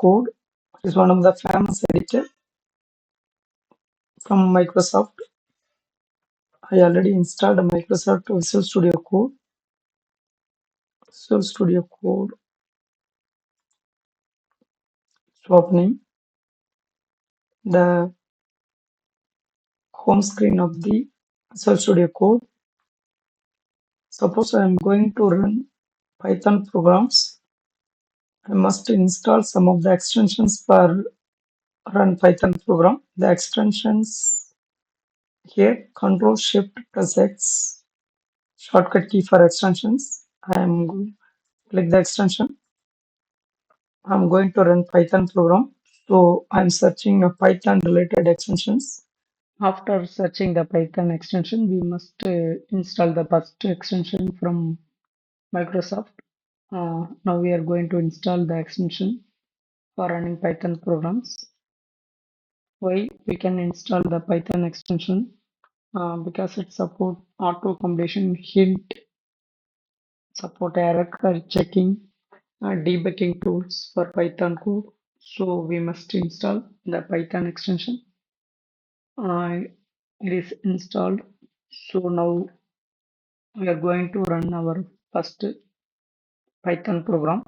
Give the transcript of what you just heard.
Code. It is one of the famous editor from Microsoft. I already installed Microsoft Visual Studio Code. Visual Studio Code. It's opening the home screen of the Visual Studio Code. Suppose I am going to run Python programs. I must install some of the extensions for run Python program. The extensions here, Control Shift plus X, shortcut key for extensions. I am going to click the extension. I'm going to run Python program. So I'm searching a Python related extensions. After searching the Python extension, we must install the first extension from Microsoft. Now we are going to install the extension for running Python programs. Why we can install the Python extension? Because it support auto completion, hint, support error checking, debugging tools for Python code. So we must install the Python extension. It is installed. So now we are going to run our first Python program.